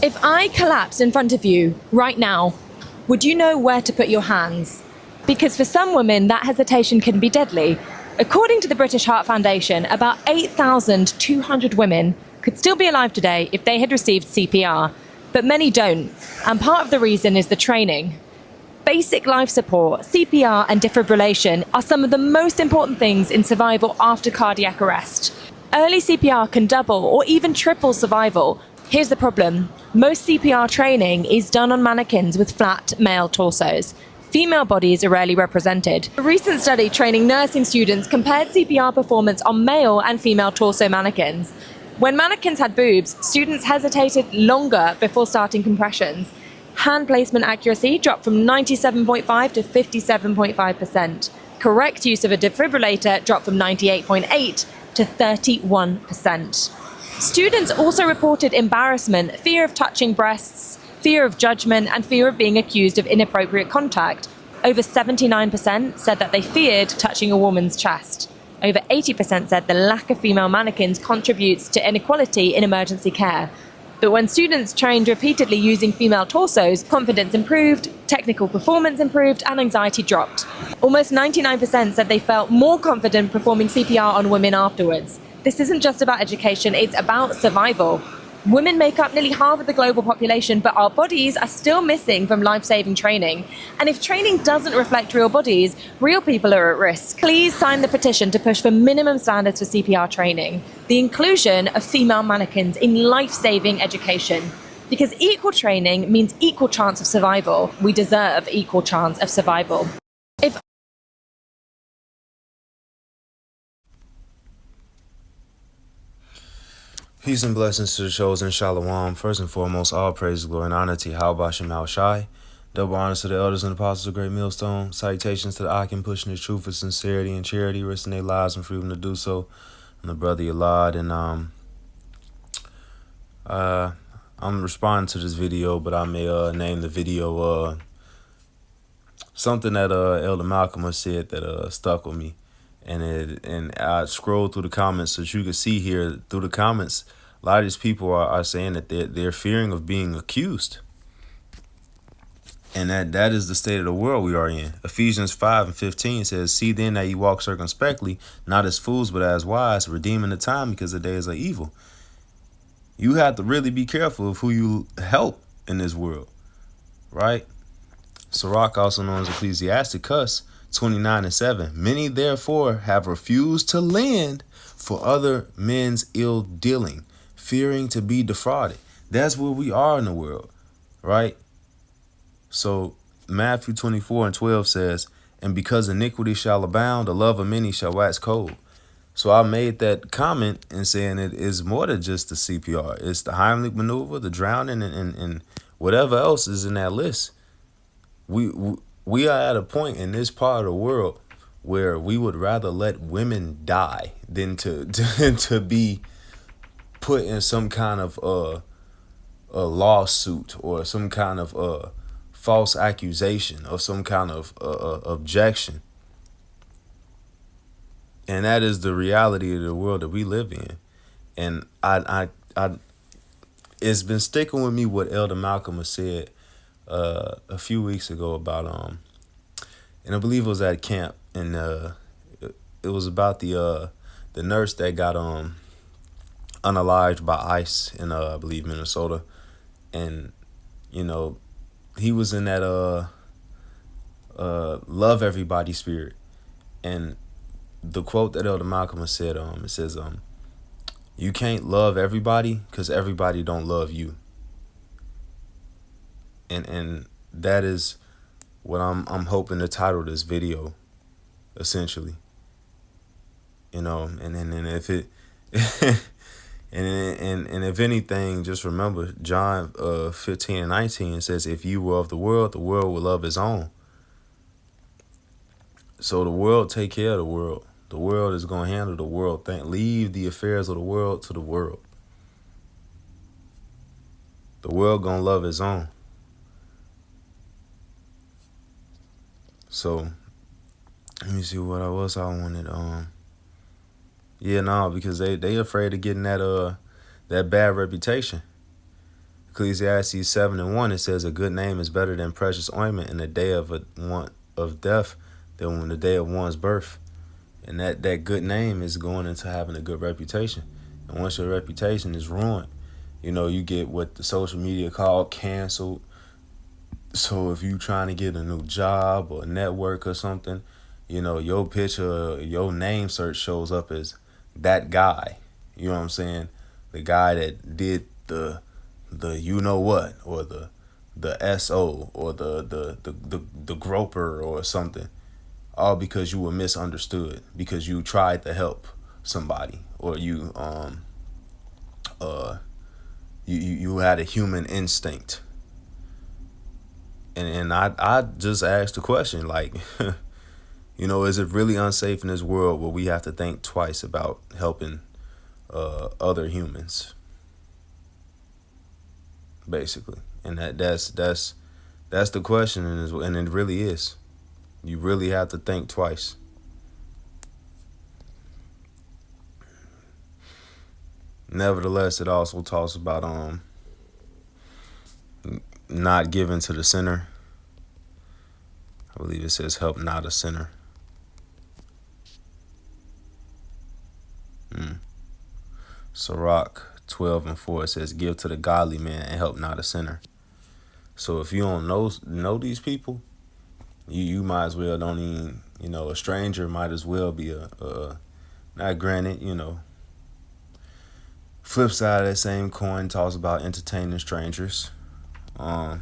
If I collapsed in front of you right now, would you know where to put your hands? Because for some women, that hesitation can be deadly. According to the British Heart Foundation, about 8,200 women could still be alive today if they had received CPR, but many don't, and part of the reason is the training. Basic life support, CPR, and defibrillation are some of the most important things in survival after cardiac arrest. Early CPR can double or even triple survival. Here's the problem. Most CPR training is done on mannequins with flat male torsos. Female bodies are rarely represented. A recent study training nursing students compared CPR performance on male and female torso mannequins. When mannequins had boobs, students hesitated longer before starting compressions. Hand placement accuracy dropped from 97.5 to 57.5%. Correct use of a defibrillator dropped from 98.8 to 31%. Students also reported embarrassment, fear of touching breasts, fear of judgment, and fear of being accused of inappropriate contact. Over 79% said that they feared touching a woman's chest. Over 80% said the lack of female mannequins contributes to inequality in emergency care. But when students trained repeatedly using female torsos, confidence improved, technical performance improved, and anxiety dropped. Almost 99% said they felt more confident performing CPR on women afterwards. This isn't just about education, it's about survival. Women make up nearly half of the global population, but our bodies are still missing from life-saving training. And if training doesn't reflect real bodies, real people are at risk. Please sign the petition to push for minimum standards for CPR training, the inclusion of female mannequins in life-saving education. Because equal training means equal chance of survival. We deserve equal chance of survival. If Peace and blessings to the chosen Shalom. First and foremost, all praise, glory, and honor to Yahweh Shemel Shai. Double honors to the elders and apostles of Great Millstone. Salutations to the Akim pushing the truth with sincerity and charity, risking their lives and freedom to do so. And the brother Yalad. And I'm responding to this video, but I may name the video something that Elder Malcolm has said that stuck with me. And I scrolled through the comments so that you can see here through the comments, a lot of these people are saying that they're fearing of being accused. And that is the state of the world we are in. Ephesians 5:15 says, "See then that you walk circumspectly, not as fools, but as wise, redeeming the time because the days are evil." You have to really be careful of who you help in this world, right? Sirach, also known as Ecclesiasticus 29:7. "Many therefore have refused to lend for other men's ill dealing, fearing to be defrauded." That's where we are in the world, right? So Matthew 24:12 says, "And because iniquity shall abound, the love of many shall wax cold." So I made that comment and saying it is more than just the CPR. It's the Heimlich maneuver, the drowning, and whatever else is in that list. We are at a point in this part of the world where we would rather let women die than to be put in some kind of a lawsuit or some kind of false accusation or some kind of objection. And that is the reality of the world that we live in. And I it's been sticking with me what Elder Malcolm has said a few weeks ago about and I believe it was at camp, and it was about the nurse that got unalived by ICE in I believe Minnesota. And you know, he was in that love everybody spirit. And the quote that Elder Malcolm has said, it says, "You can't love everybody because everybody don't love you." And that is what I'm hoping to title this video, essentially. You know, and if it and if anything, just remember John 15:19 says, "If you were of the world will love his own." So the world take care of the world. The world is gonna handle the world thing. Leave the affairs of the world to the world. The world gonna love its own. So let me see what else I wanted. Yeah, no, because they afraid of getting that bad reputation. Ecclesiastes 7:1, it says, a good name is better than precious ointment in the day of death than when the day of one's birth. And that good name is going into having a good reputation. And once your reputation is ruined, you get what the social media call canceled. So if you trying to get a new job or network or something, your picture, your name search shows up as that guy. You know what I'm saying? The guy that did the you know what, or the SO, or the groper or something. All because you were misunderstood, because you tried to help somebody, or you had a human instinct. And I just asked the question, like, is it really unsafe in this world where we have to think twice about helping other humans, basically? And that's the question, and it really is. You really have to think twice. Nevertheless, it also talks about not giving to the sinner. I believe it says, help not a sinner. Sirach 12:4, it says, give to the godly man and help not a sinner. So if you don't know these people, you might as well don't even, a stranger might as well be not granted, flip side of that same coin talks about entertaining strangers. Let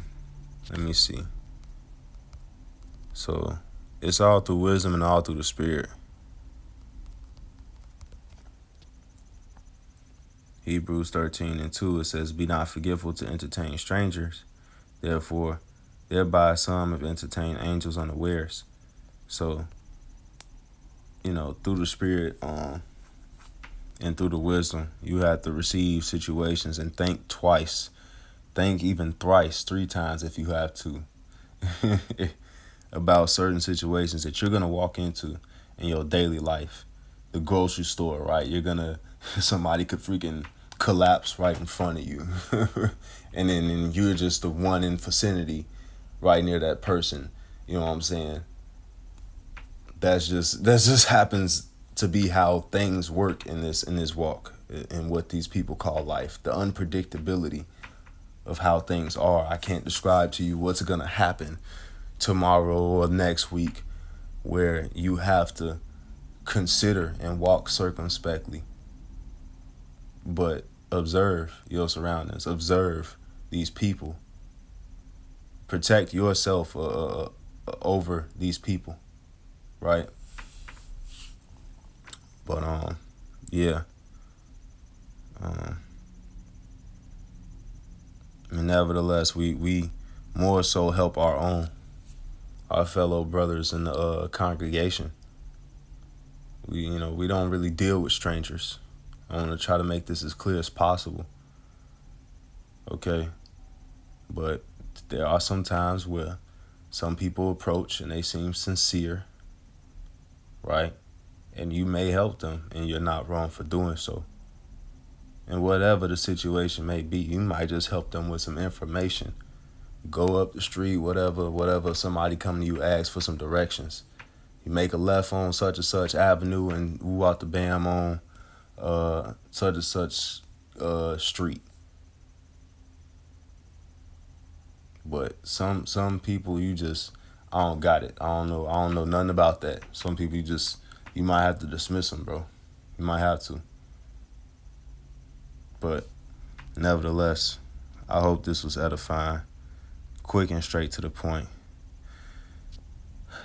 me see. So it's all through wisdom and all through the Spirit. Hebrews 13:2, it says, be not forgetful to entertain strangers. Therefore, thereby some have entertained angels unawares. So, through the Spirit and through the wisdom, you have to receive situations and think twice. Think even thrice, 3 times if you have to, about certain situations that you're going to walk into in your daily life. The grocery store, right? Somebody could freaking collapse right in front of you. and then you're just the one in vicinity right near that person. You know what I'm saying? That just happens to be how things work in this walk, in what these people call life. The unpredictability of how things are. I can't describe to you what's going to happen tomorrow or next week, where you have to consider and walk circumspectly. But observe your surroundings. Observe these people. Protect yourself over these people, right? But yeah. Nevertheless, we more so help our fellow brothers in the congregation. We don't really deal with strangers. I want to try to make this as clear as possible. Okay? But there are some times where some people approach and they seem sincere, right? And you may help them, and you're not wrong for doing so. And whatever the situation may be, you might just help them with some information. Go up the street, whatever, somebody come to you, ask for some directions. You make a left on such and such avenue and woo out the bam on such and such street. But some people, I don't got it. I don't know nothing about that. Some people you might have to dismiss them, bro. You might have to. But nevertheless, I hope this was edifying, quick and straight to the point.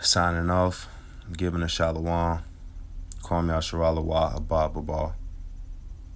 Signing off, giving a shalom. Call me out Sharalawa Abba Babal.